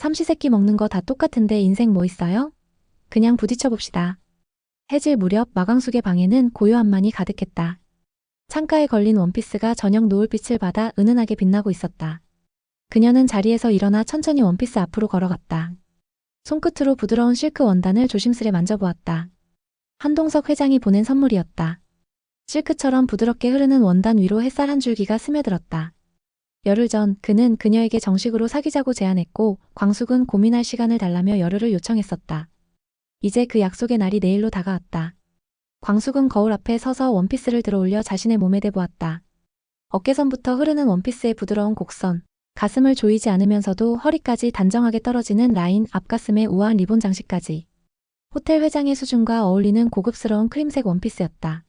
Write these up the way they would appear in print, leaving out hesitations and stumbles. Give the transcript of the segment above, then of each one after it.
삼시세끼 먹는 거 다 똑같은데 인생 뭐 있어요? 그냥 부딪혀봅시다. 해질 무렵 마광숙의 방에는 고요함만이 가득했다. 창가에 걸린 원피스가 저녁 노을빛을 받아 은은하게 빛나고 있었다. 그녀는 자리에서 일어나 천천히 원피스 앞으로 걸어갔다. 손끝으로 부드러운 실크 원단을 조심스레 만져보았다. 한동석 회장이 보낸 선물이었다. 실크처럼 부드럽게 흐르는 원단 위로 햇살 한 줄기가 스며들었다. 열흘 전 그는 그녀에게 정식으로 사귀자고 제안했고 광숙은 고민할 시간을 달라며 열흘을 요청했었다. 이제 그 약속의 날이 내일로 다가왔다. 광숙은 거울 앞에 서서 원피스를 들어올려 자신의 몸에 대보았다. 어깨선부터 흐르는 원피스의 부드러운 곡선, 가슴을 조이지 않으면서도 허리까지 단정하게 떨어지는 라인, 앞가슴에 우아한 리본 장식까지. 호텔 회장의 수준과 어울리는 고급스러운 크림색 원피스였다.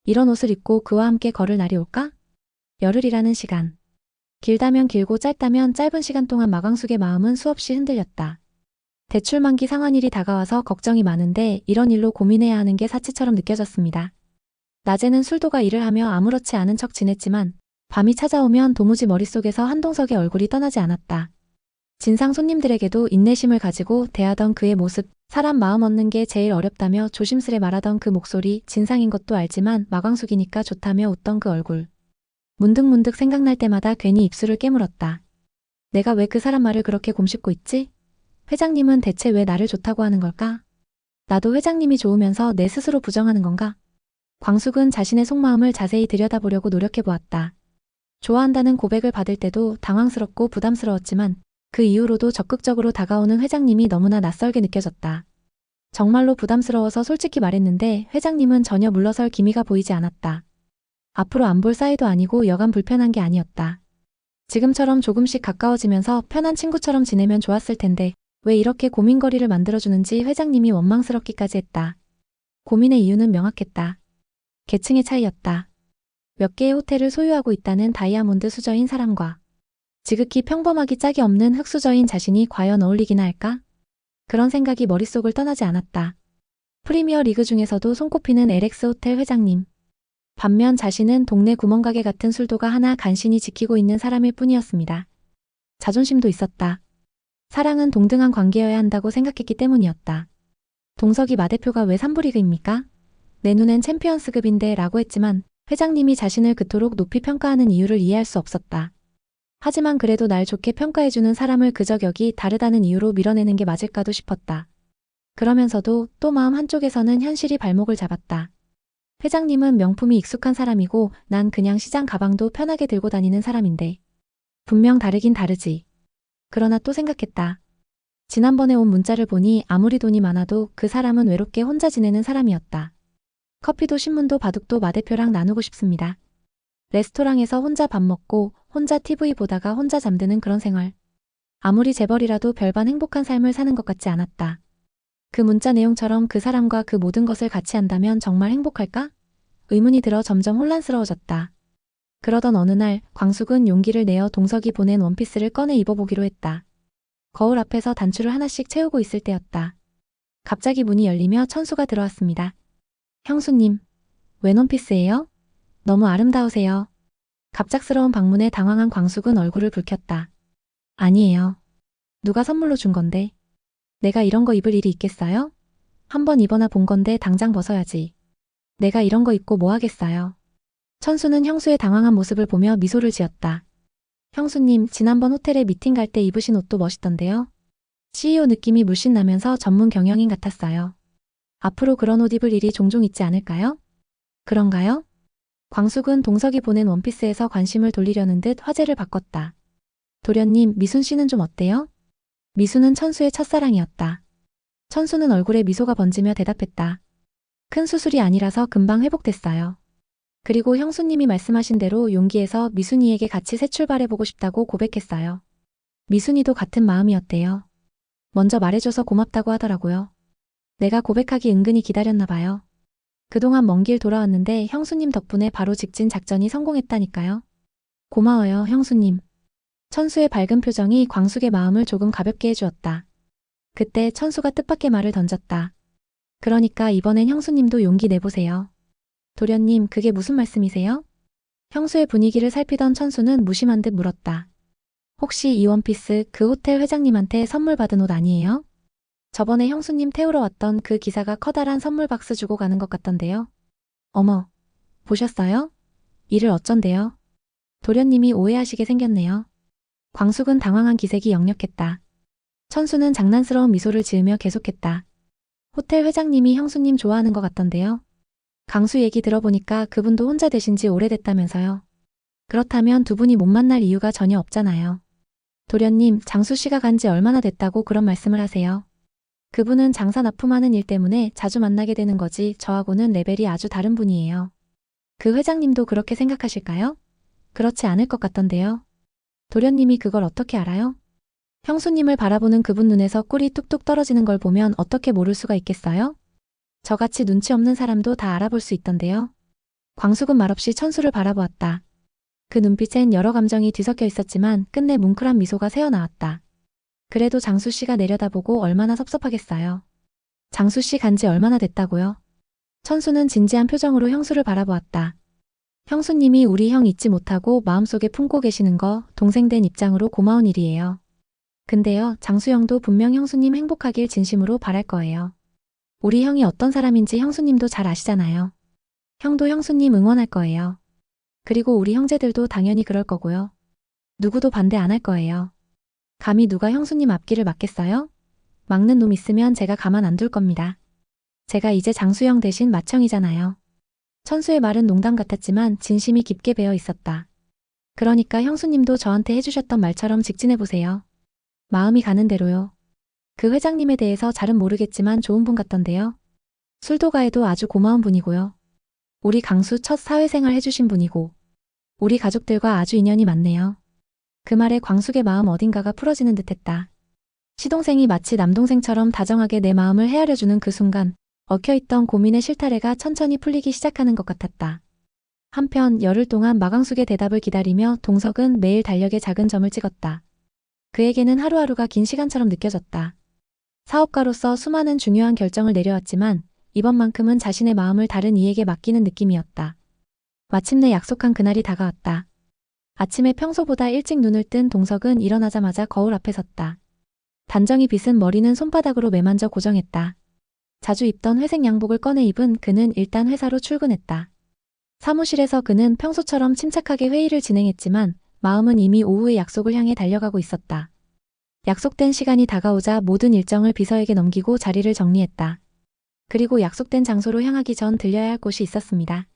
이런 옷을 입고 그와 함께 걸을 날이 올까? 열흘이라는 시간. 길다면 길고 짧다면 짧은 시간 동안 마광숙의 마음은 수없이 흔들렸다. 대출 만기 상환일이 다가와서 걱정이 많은데 이런 일로 고민해야 하는 게 사치처럼 느껴졌습니다. 낮에는 술도가 일을 하며 아무렇지 않은 척 지냈지만 밤이 찾아오면 도무지 머릿속에서 한동석의 얼굴이 떠나지 않았다. 진상 손님들에게도 인내심을 가지고 대하던 그의 모습, 사람 마음 얻는 게 제일 어렵다며 조심스레 말하던 그 목소리, 진상인 것도 알지만 마광숙이니까 좋다며 웃던 그 얼굴. 문득문득 생각날 때마다 괜히 입술을 깨물었다. 내가 왜 그 사람 말을 그렇게 곰씹고 있지? 회장님은 대체 왜 나를 좋다고 하는 걸까? 나도 회장님이 좋으면서 내 스스로 부정하는 건가? 광숙은 자신의 속마음을 자세히 들여다보려고 노력해보았다. 좋아한다는 고백을 받을 때도 당황스럽고 부담스러웠지만 그 이후로도 적극적으로 다가오는 회장님이 너무나 낯설게 느껴졌다. 정말로 부담스러워서 솔직히 말했는데 회장님은 전혀 물러설 기미가 보이지 않았다. 앞으로 안 볼 사이도 아니고 여간 불편한 게 아니었다. 지금처럼 조금씩 가까워지면서 편한 친구처럼 지내면 좋았을 텐데 왜 이렇게 고민거리를 만들어주는지 회장님이 원망스럽기까지 했다. 고민의 이유는 명확했다. 계층의 차이였다. 몇 개의 호텔을 소유하고 있다는 다이아몬드 수저인 사람과 지극히 평범하기 짝이 없는 흙수저인 자신이 과연 어울리기나 할까? 그런 생각이 머릿속을 떠나지 않았다. 프리미어 리그 중에서도 손꼽히는 LX 호텔 회장님. 반면 자신은 동네 구멍가게 같은 술도가 하나 간신히 지키고 있는 사람일 뿐이었습니다. 자존심도 있었다. 사랑은 동등한 관계여야 한다고 생각했기 때문이었다. 동석이 마대표가 왜 3부 리그입니까? 내 눈엔 챔피언스급인데 라고 했지만 회장님이 자신을 그토록 높이 평가하는 이유를 이해할 수 없었다. 하지만 그래도 날 좋게 평가해주는 사람을 그저 격이 다르다는 이유로 밀어내는 게 맞을까도 싶었다. 그러면서도 또 마음 한쪽에서는 현실이 발목을 잡았다. 회장님은 명품이 익숙한 사람이고 난 그냥 시장 가방도 편하게 들고 다니는 사람인데 분명 다르긴 다르지. 그러나 또 생각했다. 지난번에 온 문자를 보니 아무리 돈이 많아도 그 사람은 외롭게 혼자 지내는 사람이었다. 커피도 신문도 바둑도 마대표랑 나누고 싶습니다. 레스토랑에서 혼자 밥 먹고 혼자 TV 보다가 혼자 잠드는 그런 생활. 아무리 재벌이라도 별반 행복한 삶을 사는 것 같지 않았다. 그 문자 내용처럼 그 사람과 그 모든 것을 같이 한다면 정말 행복할까? 의문이 들어 점점 혼란스러워졌다. 그러던 어느 날 광숙은 용기를 내어 동석이 보낸 원피스를 꺼내 입어보기로 했다. 거울 앞에서 단추를 하나씩 채우고 있을 때였다. 갑자기 문이 열리며 천수가 들어왔습니다. 형수님, 웬 원피스예요? 너무 아름다우세요. 갑작스러운 방문에 당황한 광숙은 얼굴을 붉혔다. 아니에요. 누가 선물로 준 건데. 내가 이런 거 입을 일이 있겠어요? 한번 입어나 본 건데 당장 벗어야지. 내가 이런 거 입고 뭐 하겠어요. 천수는 형수의 당황한 모습을 보며 미소를 지었다. 형수님, 지난번 호텔에 미팅 갈 때 입으신 옷도 멋있던데요. CEO 느낌이 물씬 나면서 전문 경영인 같았어요. 앞으로 그런 옷 입을 일이 종종 있지 않을까요? 그런가요? 광숙은 동석이 보낸 원피스에서 관심을 돌리려는 듯 화제를 바꿨다. 도련님, 미순 씨는 좀 어때요? 미순은 천수의 첫사랑이었다. 천수는 얼굴에 미소가 번지며 대답했다. 큰 수술이 아니라서 금방 회복됐어요. 그리고 형수님이 말씀하신 대로 용기에서 미순이에게 같이 새 출발해보고 싶다고 고백했어요. 미순이도 같은 마음이었대요. 먼저 말해줘서 고맙다고 하더라고요. 내가 고백하기 은근히 기다렸나 봐요. 그동안 먼 길 돌아왔는데 형수님 덕분에 바로 직진 작전이 성공했다니까요. 고마워요, 형수님. 천수의 밝은 표정이 광숙의 마음을 조금 가볍게 해주었다. 그때 천수가 뜻밖의 말을 던졌다. 그러니까 이번엔 형수님도 용기 내보세요. 도련님, 그게 무슨 말씀이세요? 형수의 분위기를 살피던 천수는 무심한 듯 물었다. 혹시 이 원피스 그 호텔 회장님한테 선물 받은 옷 아니에요? 저번에 형수님 태우러 왔던 그 기사가 커다란 선물 박스 주고 가는 것 같던데요. 어머, 보셨어요? 이를 어쩐대요? 도련님이 오해하시게 생겼네요. 광숙은 당황한 기색이 역력했다. 천수는 장난스러운 미소를 지으며 계속했다. 호텔 회장님이 형수님 좋아하는 것 같던데요. 강수 얘기 들어보니까 그분도 혼자 되신 지 오래됐다면서요. 그렇다면 두 분이 못 만날 이유가 전혀 없잖아요. 도련님, 장수 씨가 간지 얼마나 됐다고 그런 말씀을 하세요. 그분은 장사 납품하는 일 때문에 자주 만나게 되는 거지 저하고는 레벨이 아주 다른 분이에요. 그 회장님도 그렇게 생각하실까요? 그렇지 않을 것 같던데요. 도련님이 그걸 어떻게 알아요? 형수님을 바라보는 그분 눈에서 꿀이 뚝뚝 떨어지는 걸 보면 어떻게 모를 수가 있겠어요? 저같이 눈치 없는 사람도 다 알아볼 수 있던데요. 광숙은 말없이 천수를 바라보았다. 그 눈빛엔 여러 감정이 뒤섞여 있었지만 끝내 뭉클한 미소가 새어나왔다. 그래도 장수 씨가 내려다보고 얼마나 섭섭하겠어요. 장수 씨 간지 얼마나 됐다고요? 천수는 진지한 표정으로 형수를 바라보았다. 형수님이 우리 형 잊지 못하고 마음속에 품고 계시는 거 동생 된 입장으로 고마운 일이에요. 근데요, 장수 형도 분명 형수님 행복하길 진심으로 바랄 거예요. 우리 형이 어떤 사람인지 형수님도 잘 아시잖아요. 형도 형수님 응원할 거예요. 그리고 우리 형제들도 당연히 그럴 거고요. 누구도 반대 안 할 거예요. 감히 누가 형수님 앞길을 막겠어요? 막는 놈 있으면 제가 가만 안 둘 겁니다. 제가 이제 장수형 대신 맏형이잖아요. 천수의 말은 농담 같았지만 진심이 깊게 배어 있었다. 그러니까 형수님도 저한테 해주셨던 말처럼 직진해보세요. 마음이 가는 대로요. 그 회장님에 대해서 잘은 모르겠지만 좋은 분 같던데요. 술도가에도 아주 고마운 분이고요. 우리 강수 첫 사회생활 해주신 분이고 우리 가족들과 아주 인연이 많네요. 그 말에 광숙의 마음 어딘가가 풀어지는 듯했다. 시동생이 마치 남동생처럼 다정하게 내 마음을 헤아려주는 그 순간 얽혀있던 고민의 실타래가 천천히 풀리기 시작하는 것 같았다. 한편 열흘 동안 마광숙의 대답을 기다리며 동석은 매일 달력에 작은 점을 찍었다. 그에게는 하루하루가 긴 시간처럼 느껴졌다. 사업가로서 수많은 중요한 결정을 내려왔지만 이번만큼은 자신의 마음을 다른 이에게 맡기는 느낌이었다. 마침내 약속한 그날이 다가왔다. 아침에 평소보다 일찍 눈을 뜬 동석은 일어나자마자 거울 앞에 섰다. 단정히 빗은 머리는 손바닥으로 매만져 고정했다. 자주 입던 회색 양복을 꺼내 입은 그는 일단 회사로 출근했다. 사무실에서 그는 평소처럼 침착하게 회의를 진행했지만 마음은 이미 오후의 약속을 향해 달려가고 있었다. 약속된 시간이 다가오자 모든 일정을 비서에게 넘기고 자리를 정리했다. 그리고 약속된 장소로 향하기 전 들려야 할 곳이 있었습니다.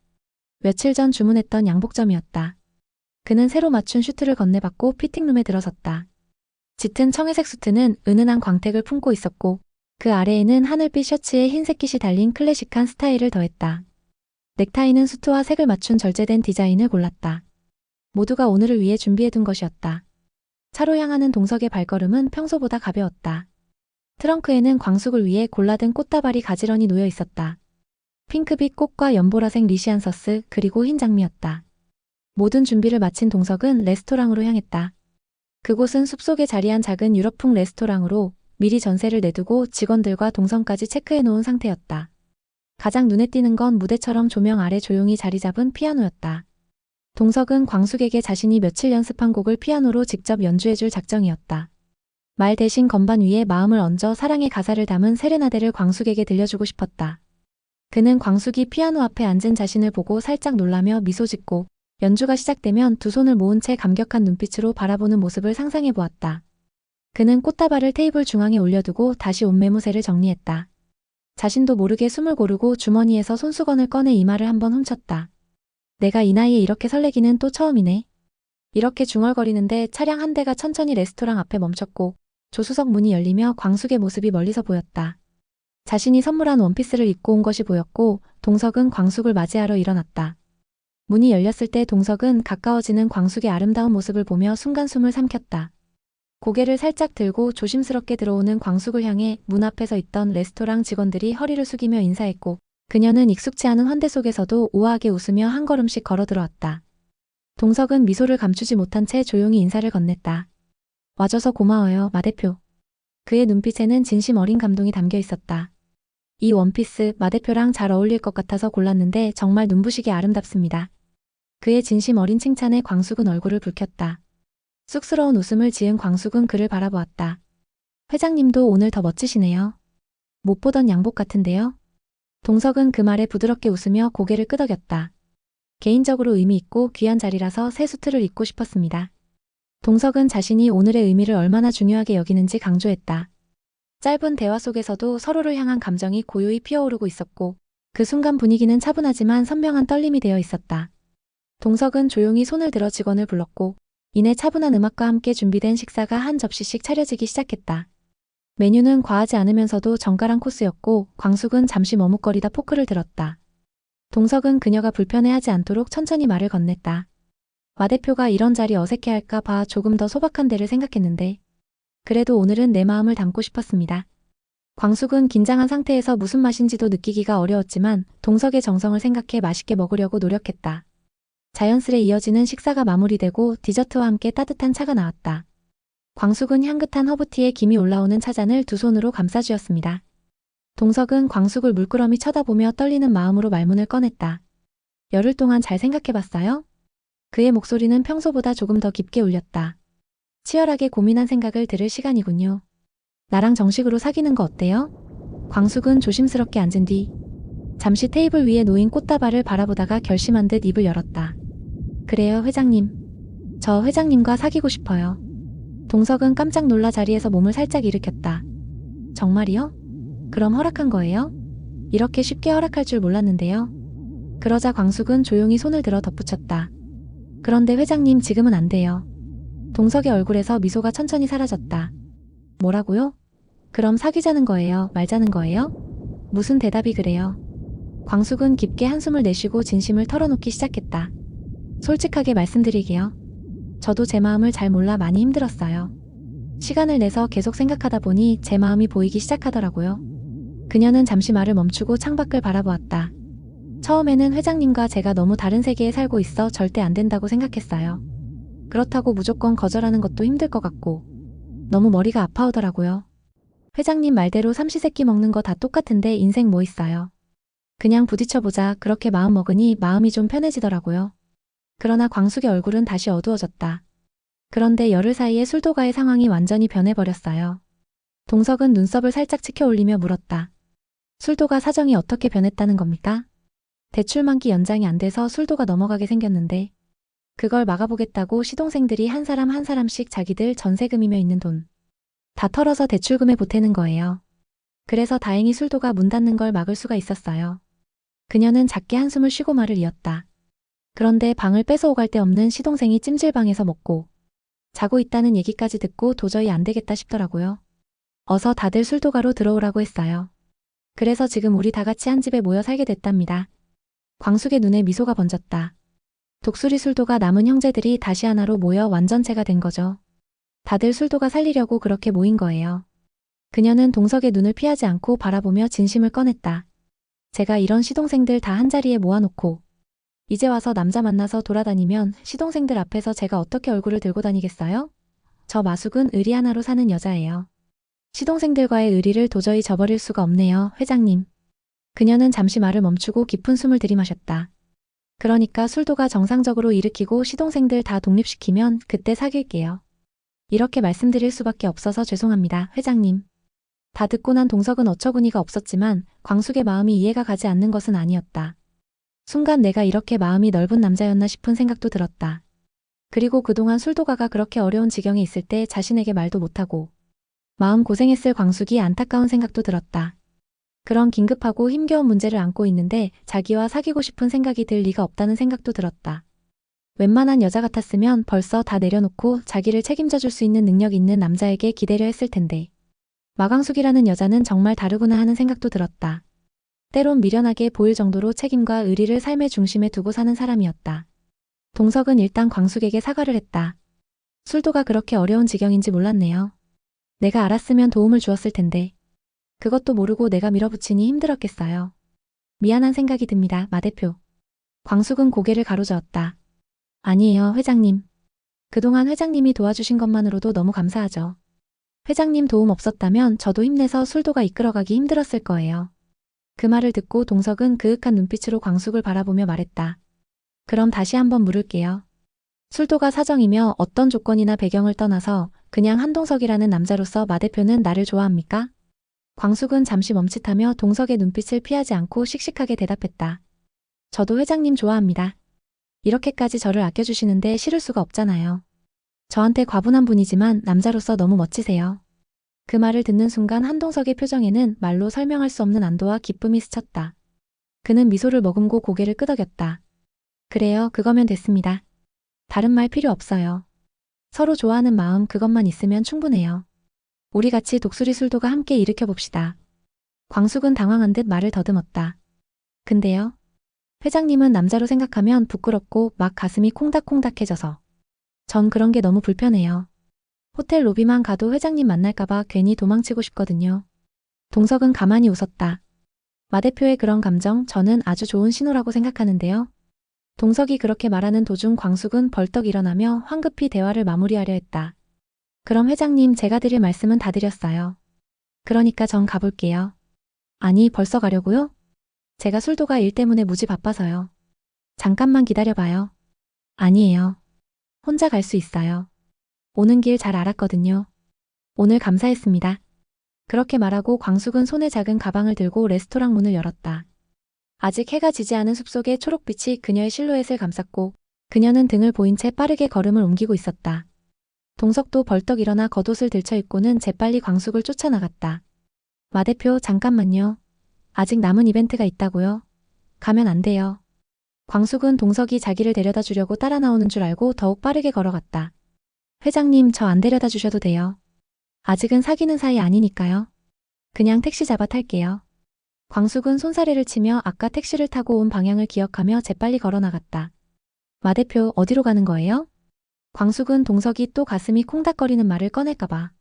며칠 전 주문했던 양복점이었다. 그는 새로 맞춘 슈트를 건네받고 피팅룸에 들어섰다. 짙은 청회색 수트는 은은한 광택을 품고 있었고 그 아래에는 하늘빛 셔츠에 흰색 깃이 달린 클래식한 스타일을 더했다. 넥타이는 수트와 색을 맞춘 절제된 디자인을 골랐다. 모두가 오늘을 위해 준비해둔 것이었다. 차로 향하는 동석의 발걸음은 평소보다 가벼웠다. 트렁크에는 광숙을 위해 골라든 꽃다발이 가지런히 놓여 있었다. 핑크빛 꽃과 연보라색 리시안서스 그리고 흰 장미였다. 모든 준비를 마친 동석은 레스토랑으로 향했다. 그곳은 숲속에 자리한 작은 유럽풍 레스토랑으로 미리 전세를 내두고 직원들과 동선까지 체크해놓은 상태였다. 가장 눈에 띄는 건 무대처럼 조명 아래 조용히 자리 잡은 피아노였다. 동석은 광숙에게 자신이 며칠 연습한 곡을 피아노로 직접 연주해줄 작정이었다. 말 대신 건반 위에 마음을 얹어 사랑의 가사를 담은 세레나데를 광숙에게 들려주고 싶었다. 그는 광숙이 피아노 앞에 앉은 자신을 보고 살짝 놀라며 미소 짓고 연주가 시작되면 두 손을 모은 채 감격한 눈빛으로 바라보는 모습을 상상해 보았다. 그는 꽃다발을 테이블 중앙에 올려두고 다시 옷매무새를 정리했다. 자신도 모르게 숨을 고르고 주머니에서 손수건을 꺼내 이마를 한번 훔쳤다. 내가 이 나이에 이렇게 설레기는 또 처음이네. 이렇게 중얼거리는데 차량 한 대가 천천히 레스토랑 앞에 멈췄고 조수석 문이 열리며 광숙의 모습이 멀리서 보였다. 자신이 선물한 원피스를 입고 온 것이 보였고 동석은 광숙을 맞이하러 일어났다. 문이 열렸을 때 동석은 가까워지는 광숙의 아름다운 모습을 보며 순간 숨을 삼켰다. 고개를 살짝 들고 조심스럽게 들어오는 광숙을 향해 문 앞에 서 있던 레스토랑 직원들이 허리를 숙이며 인사했고 그녀는 익숙치 않은 환대 속에서도 우아하게 웃으며 한 걸음씩 걸어 들어왔다. 동석은 미소를 감추지 못한 채 조용히 인사를 건넸다. 와줘서 고마워요, 마 대표. 그의 눈빛에는 진심 어린 감동이 담겨 있었다. 이 원피스 마 대표랑 잘 어울릴 것 같아서 골랐는데 정말 눈부시게 아름답습니다. 그의 진심 어린 칭찬에 광숙은 얼굴을 붉혔다. 쑥스러운 웃음을 지은 광숙은 그를 바라보았다. 회장님도 오늘 더 멋지시네요. 못 보던 양복 같은데요? 동석은 그 말에 부드럽게 웃으며 고개를 끄덕였다. 개인적으로 의미 있고 귀한 자리라서 새 수트를 입고 싶었습니다. 동석은 자신이 오늘의 의미를 얼마나 중요하게 여기는지 강조했다. 짧은 대화 속에서도 서로를 향한 감정이 고요히 피어오르고 있었고 그 순간 분위기는 차분하지만 선명한 떨림이 되어 있었다. 동석은 조용히 손을 들어 직원을 불렀고 이내 차분한 음악과 함께 준비된 식사가 한 접시씩 차려지기 시작했다. 메뉴는 과하지 않으면서도 정갈한 코스였고 광숙은 잠시 머뭇거리다 포크를 들었다. 동석은 그녀가 불편해하지 않도록 천천히 말을 건넸다. 와 대표가 이런 자리 어색해할까 봐 조금 더 소박한 데를 생각했는데 그래도 오늘은 내 마음을 담고 싶었습니다. 광숙은 긴장한 상태에서 무슨 맛인지도 느끼기가 어려웠지만 동석의 정성을 생각해 맛있게 먹으려고 노력했다. 자연스레 이어지는 식사가 마무리되고 디저트와 함께 따뜻한 차가 나왔다. 광숙은 향긋한 허브티에 김이 올라오는 차잔을 두 손으로 감싸주었습니다. 동석은 광숙을 물끄러미 쳐다보며 떨리는 마음으로 말문을 꺼냈다. 열흘 동안 잘 생각해봤어요? 그의 목소리는 평소보다 조금 더 깊게 울렸다. 치열하게 고민한 생각을 들을 시간이군요. 나랑 정식으로 사귀는 거 어때요? 광숙은 조심스럽게 앉은 뒤 잠시 테이블 위에 놓인 꽃다발을 바라보다가 결심한 듯 입을 열었다. 그래요, 회장님. 저 회장님과 사귀고 싶어요. 동석은 깜짝 놀라 자리에서 몸을 살짝 일으켰다. 정말이요? 그럼 허락한 거예요? 이렇게 쉽게 허락할 줄 몰랐는데요. 그러자 광숙은 조용히 손을 들어 덧붙였다. 그런데 회장님 지금은 안 돼요. 동석의 얼굴에서 미소가 천천히 사라졌다. 뭐라고요? 그럼 사귀자는 거예요? 말자는 거예요? 무슨 대답이 그래요? 광숙은 깊게 한숨을 내쉬고 진심을 털어놓기 시작했다. 솔직하게 말씀드리게요. 저도 제 마음을 잘 몰라 많이 힘들었어요. 시간을 내서 계속 생각하다 보니 제 마음이 보이기 시작하더라고요. 그녀는 잠시 말을 멈추고 창밖을 바라보았다. 처음에는 회장님과 제가 너무 다른 세계에 살고 있어 절대 안 된다고 생각했어요. 그렇다고 무조건 거절하는 것도 힘들 것 같고 너무 머리가 아파오더라고요. 회장님 말대로 삼시세끼 먹는 거 다 똑같은데 인생 뭐 있어요. 그냥 부딪혀보자 그렇게 마음 먹으니 마음이 좀 편해지더라고요. 그러나 광숙의 얼굴은 다시 어두워졌다. 그런데 열흘 사이에 술도가의 상황이 완전히 변해버렸어요. 동석은 눈썹을 살짝 치켜 올리며 물었다. 술도가 사정이 어떻게 변했다는 겁니까? 대출 만기 연장이 안 돼서 술도가 넘어가게 생겼는데 그걸 막아보겠다고 시동생들이 한 사람 한 사람씩 자기들 전세금이며 있는 돈 다 털어서 대출금에 보태는 거예요. 그래서 다행히 술도가 문 닫는 걸 막을 수가 있었어요. 그녀는 작게 한숨을 쉬고 말을 이었다. 그런데 방을 뺏어오갈 데 없는 시동생이 찜질방에서 먹고 자고 있다는 얘기까지 듣고 도저히 안 되겠다 싶더라고요. 어서 다들 술도가로 들어오라고 했어요. 그래서 지금 우리 다 같이 한 집에 모여 살게 됐답니다. 광숙의 눈에 미소가 번졌다. 독수리 술도가 남은 형제들이 다시 하나로 모여 완전체가 된 거죠. 다들 술도가 살리려고 그렇게 모인 거예요. 그녀는 동석의 눈을 피하지 않고 바라보며 진심을 꺼냈다. 제가 이런 시동생들 다 한자리에 모아놓고 이제 와서 남자 만나서 돌아다니면 시동생들 앞에서 제가 어떻게 얼굴을 들고 다니겠어요? 저 마숙은 의리 하나로 사는 여자예요. 시동생들과의 의리를 도저히 저버릴 수가 없네요, 회장님. 그녀는 잠시 말을 멈추고 깊은 숨을 들이마셨다. 그러니까 술도가 정상적으로 일으키고 시동생들 다 독립시키면 그때 사귈게요. 이렇게 말씀드릴 수밖에 없어서 죄송합니다, 회장님. 다 듣고 난 동석은 어처구니가 없었지만 광숙의 마음이 이해가 가지 않는 것은 아니었다. 순간 내가 이렇게 마음이 넓은 남자였나 싶은 생각도 들었다. 그리고 그동안 술도가가 그렇게 어려운 지경에 있을 때 자신에게 말도 못하고 마음 고생했을 광숙이 안타까운 생각도 들었다. 그런 긴급하고 힘겨운 문제를 안고 있는데 자기와 사귀고 싶은 생각이 들 리가 없다는 생각도 들었다. 웬만한 여자 같았으면 벌써 다 내려놓고 자기를 책임져 줄 수 있는 능력 있는 남자에게 기대려 했을 텐데 마광숙이라는 여자는 정말 다르구나 하는 생각도 들었다. 때론 미련하게 보일 정도로 책임과 의리를 삶의 중심에 두고 사는 사람이었다. 동석은 일단 광숙에게 사과를 했다. 술도가 그렇게 어려운 지경인지 몰랐네요. 내가 알았으면 도움을 주었을 텐데 그것도 모르고 내가 밀어붙이니 힘들었겠어요. 미안한 생각이 듭니다, 마 대표. 광숙은 고개를 가로저었다. 아니에요, 회장님. 그동안 회장님이 도와주신 것만으로도 너무 감사하죠. 회장님 도움 없었다면 저도 힘내서 술도가 이끌어가기 힘들었을 거예요. 그 말을 듣고 동석은 그윽한 눈빛으로 광숙을 바라보며 말했다. 그럼 다시 한번 물을게요. 술도가 사정이며 어떤 조건이나 배경을 떠나서 그냥 한동석이라는 남자로서 마 대표는 나를 좋아합니까? 광숙은 잠시 멈칫하며 동석의 눈빛을 피하지 않고 씩씩하게 대답했다. 저도 회장님 좋아합니다. 이렇게까지 저를 아껴주시는데 싫을 수가 없잖아요. 저한테 과분한 분이지만 남자로서 너무 멋지세요. 그 말을 듣는 순간 한동석의 표정에는 말로 설명할 수 없는 안도와 기쁨이 스쳤다. 그는 미소를 머금고 고개를 끄덕였다. 그래요, 그거면 됐습니다. 다른 말 필요 없어요. 서로 좋아하는 마음 그것만 있으면 충분해요. 우리 같이 독수리 술도가 함께 일으켜봅시다. 광숙은 당황한 듯 말을 더듬었다. 근데요? 회장님은 남자로 생각하면 부끄럽고 막 가슴이 콩닥콩닥해져서. 전 그런 게 너무 불편해요. 호텔 로비만 가도 회장님 만날까봐 괜히 도망치고 싶거든요. 동석은 가만히 웃었다. 마 대표의 그런 감정 저는 아주 좋은 신호라고 생각하는데요. 동석이 그렇게 말하는 도중 광숙은 벌떡 일어나며 황급히 대화를 마무리하려 했다. 그럼 회장님 제가 드릴 말씀은 다 드렸어요. 그러니까 전 가볼게요. 아니 벌써 가려고요? 제가 술도가 일 때문에 무지 바빠서요. 잠깐만 기다려봐요. 아니에요. 혼자 갈 수 있어요. 오는 길 잘 알았거든요. 오늘 감사했습니다. 그렇게 말하고 광숙은 손에 작은 가방을 들고 레스토랑 문을 열었다. 아직 해가 지지 않은 숲속의 초록빛이 그녀의 실루엣을 감쌌고 그녀는 등을 보인 채 빠르게 걸음을 옮기고 있었다. 동석도 벌떡 일어나 겉옷을 들쳐입고는 재빨리 광숙을 쫓아나갔다. 마 대표 잠깐만요. 아직 남은 이벤트가 있다고요. 가면 안 돼요. 광숙은 동석이 자기를 데려다 주려고 따라 나오는 줄 알고 더욱 빠르게 걸어갔다. 회장님 저 안 데려다 주셔도 돼요. 아직은 사귀는 사이 아니니까요. 그냥 택시 잡아 탈게요. 광숙은 손사래를 치며 아까 택시를 타고 온 방향을 기억하며 재빨리 걸어나갔다. 마 대표 어디로 가는 거예요? 광숙은 동석이 또 가슴이 콩닥거리는 말을 꺼낼까봐.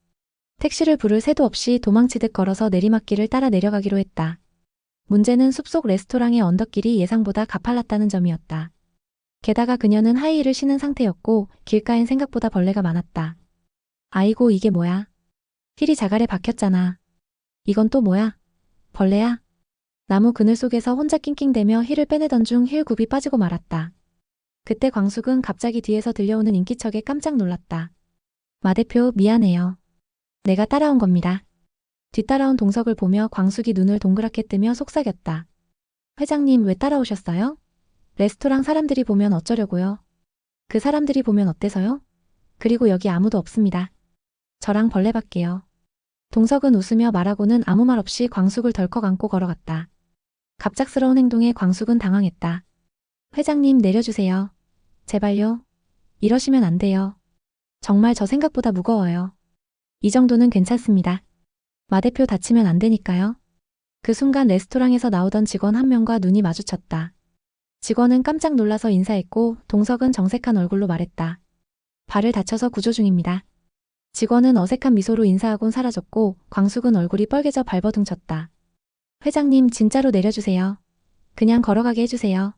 택시를 부를 새도 없이 도망치듯 걸어서 내리막길을 따라 내려가기로 했다. 문제는 숲속 레스토랑의 언덕길이 예상보다 가팔랐다는 점이었다. 게다가 그녀는 하이힐을 신은 상태였고 길가엔 생각보다 벌레가 많았다. 아이고 이게 뭐야? 힐이 자갈에 박혔잖아. 이건 또 뭐야? 벌레야? 나무 그늘 속에서 혼자 낑낑대며 힐을 빼내던 중 힐 굽이 빠지고 말았다. 그때 광숙은 갑자기 뒤에서 들려오는 인기척에 깜짝 놀랐다. 마 대표 미안해요. 내가 따라온 겁니다. 뒤따라온 동석을 보며 광숙이 눈을 동그랗게 뜨며 속삭였다. 회장님 왜 따라오셨어요? 레스토랑 사람들이 보면 어쩌려고요? 그 사람들이 보면 어때서요? 그리고 여기 아무도 없습니다. 저랑 벌레밖에요. 동석은 웃으며 말하고는 아무 말 없이 광숙을 덜컥 안고 걸어갔다. 갑작스러운 행동에 광숙은 당황했다. 회장님 내려주세요. 제발요. 이러시면 안 돼요. 정말 저 생각보다 무거워요. 이 정도는 괜찮습니다. 마 대표 다치면 안 되니까요. 그 순간 레스토랑에서 나오던 직원 한 명과 눈이 마주쳤다. 직원은 깜짝 놀라서 인사했고 동석은 정색한 얼굴로 말했다. 발을 다쳐서 구조 중입니다. 직원은 어색한 미소로 인사하곤 사라졌고 광숙은 얼굴이 빨개져 발버둥쳤다. 회장님 진짜로 내려주세요. 그냥 걸어가게 해주세요.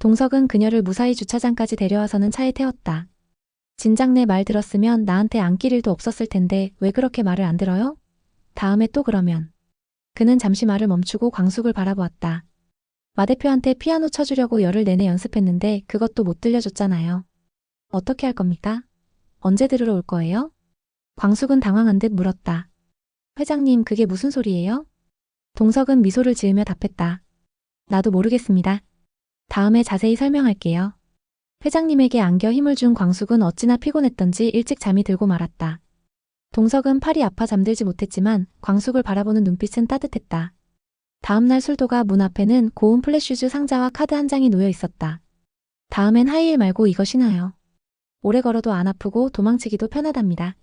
동석은 그녀를 무사히 주차장까지 데려와서는 차에 태웠다. 진작 내 말 들었으면 나한테 안길 일도 없었을 텐데 왜 그렇게 말을 안 들어요? 다음에 또 그러면. 그는 잠시 말을 멈추고 광숙을 바라보았다. 마 대표한테 피아노 쳐주려고 열흘 내내 연습했는데 그것도 못 들려줬잖아요. 어떻게 할 겁니까? 언제 들으러 올 거예요? 광숙은 당황한 듯 물었다. 회장님 그게 무슨 소리예요? 동석은 미소를 지으며 답했다. 나도 모르겠습니다. 다음에 자세히 설명할게요. 회장님에게 안겨 힘을 준 광숙은 어찌나 피곤했던지 일찍 잠이 들고 말았다. 동석은 팔이 아파 잠들지 못했지만 광숙을 바라보는 눈빛은 따뜻했다. 다음날 술도가 문 앞에는 고운 플랫슈즈 상자와 카드 한 장이 놓여 있었다. 다음엔 하이힐 말고 이거 신어요. 오래 걸어도 안 아프고 도망치기도 편하답니다.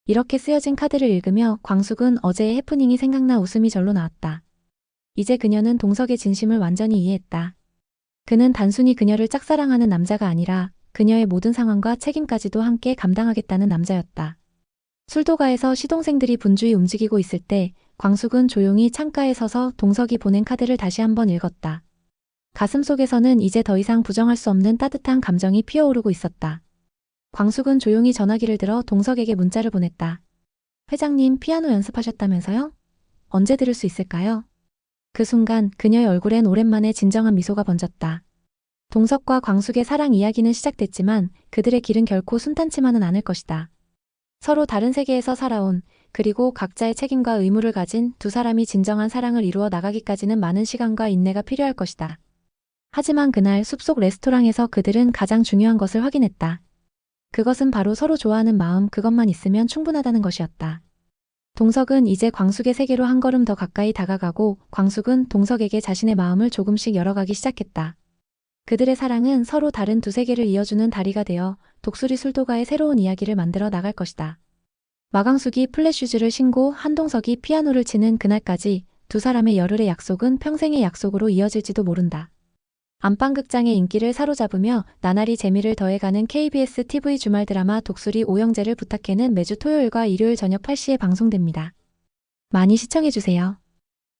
이렇게 쓰여진 카드를 읽으며 광숙은 어제의 해프닝이 생각나 웃음이 절로 나왔다. 이제 그녀는 동석의 진심을 완전히 이해했다. 그는 단순히 그녀를 짝사랑하는 남자가 아니라 그녀의 모든 상황과 책임까지도 함께 감당하겠다는 남자였다. 술도가에서 시동생들이 분주히 움직이고 있을 때 광숙은 조용히 창가에 서서 동석이 보낸 카드를 다시 한번 읽었다. 가슴속에서는 이제 더 이상 부정할 수 없는 따뜻한 감정이 피어오르고 있었다. 광숙은 조용히 전화기를 들어 동석에게 문자를 보냈다. 회장님 피아노 연습하셨다면서요? 언제 들을 수 있을까요? 그 순간 그녀의 얼굴엔 오랜만에 진정한 미소가 번졌다. 동석과 광숙의 사랑 이야기는 시작됐지만 그들의 길은 결코 순탄치만은 않을 것이다. 서로 다른 세계에서 살아온, 그리고 각자의 책임과 의무를 가진 두 사람이 진정한 사랑을 이루어 나가기까지는 많은 시간과 인내가 필요할 것이다. 하지만 그날 숲속 레스토랑에서 그들은 가장 중요한 것을 확인했다. 그것은 바로 서로 좋아하는 마음, 그것만 있으면 충분하다는 것이었다. 동석은 이제 광숙의 세계로 한 걸음 더 가까이 다가가고 광숙은 동석에게 자신의 마음을 조금씩 열어가기 시작했다. 그들의 사랑은 서로 다른 두 세계를 이어주는 다리가 되어 독수리 술도가의 새로운 이야기를 만들어 나갈 것이다. 마광숙이 플랫슈즈를 신고 한동석이 피아노를 치는 그날까지 두 사람의 열흘의 약속은 평생의 약속으로 이어질지도 모른다. 안방극장의 인기를 사로잡으며 나날이 재미를 더해가는 KBS TV 주말 드라마 독수리 오영재를 부탁해는 매주 토요일과 일요일 저녁 8시에 방송됩니다. 많이 시청해주세요.